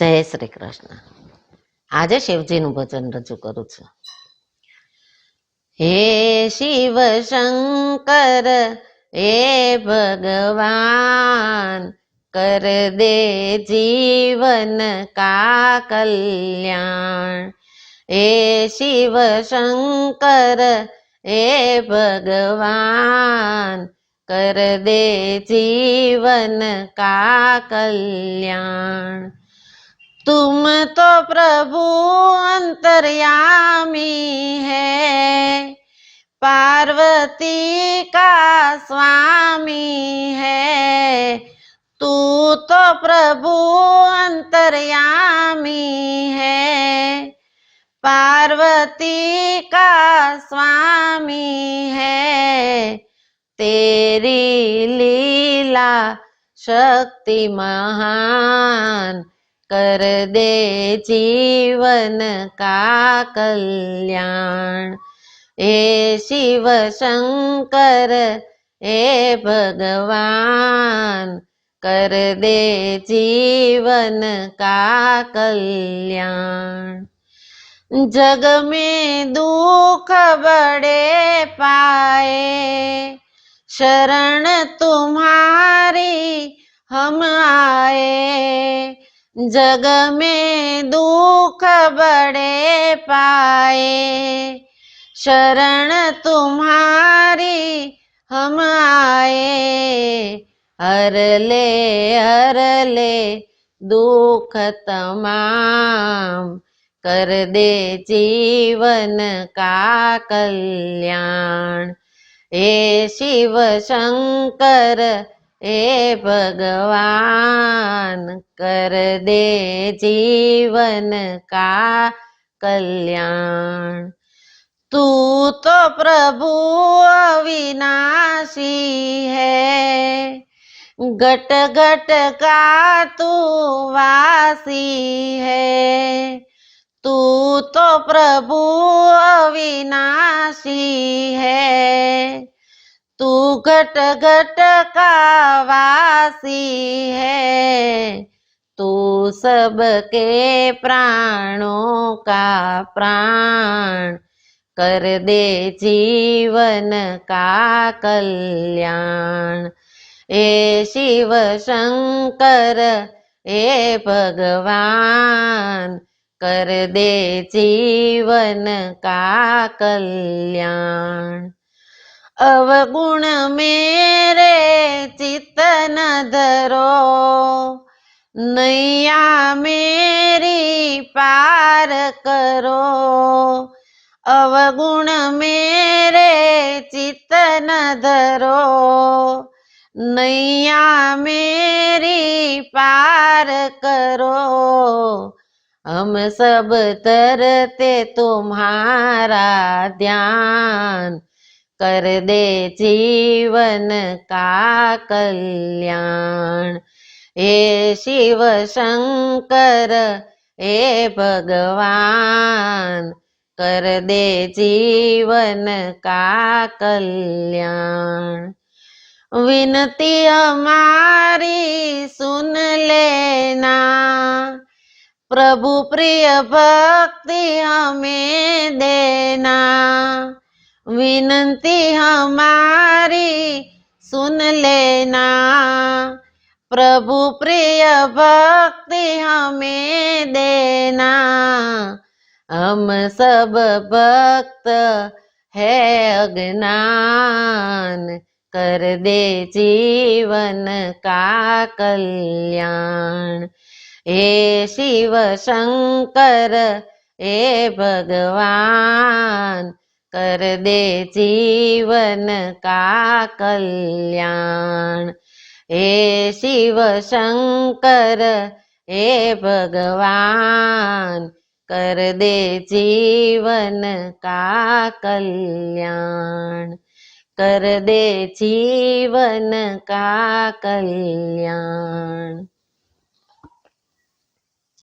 જય શ્રી કૃષ્ણ. આજે શિવજીનું ભજન રજૂ કરું છું. હે શિવ શંકર હે ભગવાન, કર દે જીવન કા કલ્યાણ. હે શિવ શંકર હે ભગવાન, કર દે जीवन का कल्याण. तुम तो प्रभु अंतर्यामी है, पार्वती का स्वामी है. तू तो प्रभु अंतर्यामी है, पार्वती का स्वामी है. तेरी लीला शक्ति महान, कर दे जीवन का कल्याण. हे शिव शंकर हे भगवान, कर दे जीवन का कल्याण. जग में दुख बड़े पाए, शरण तुम्हारी हम आए. जग में दुख बड़े पाए, शरण तुम्हारी हम आए. हर ले दुख तमाम, कर दे जीवन का कल्याण. हे शिव शंकर हे भगवान, कर दे जीवन का कल्याण. तू तो प्रभु अविनाशी है, घट घट का तू वासी है. तू तो प्रभु अविनाशी है, तू घट घट का वासी है. तू सबके प्राणों का प्राण, कर दे जीवन का कल्याण. हे शिव शंकर हे भगवान, कर दे जीवन का कल्याण. अवगुण मेरे चित्त न धरो, नैया मेरी पार करो. अवगुण मेरे चित्त न धरो, नैया मेरी पार करो. हम सब तरते तुम्हारा ध्यान, कर दे जीवन का कल्याण. हे शिव शंकर हे भगवान, कर दे जीवन का कल्याण. विनती हमारी सुन लेना, प्रभु प्रिय भक्ति हमें देना. विनती हमारी सुन लेना, प्रभु प्रिय भक्ति हमें देना. हम सब भक्त है अज्ञान, कर दे जीवन का कल्याण. हे शिव शंकर हे भगवान, कर दे जीवन का कल्याण. हे शिव शंकर हे भगवान, कर दे जीवन का कल्याण. कर दे जीवन का कल्याण.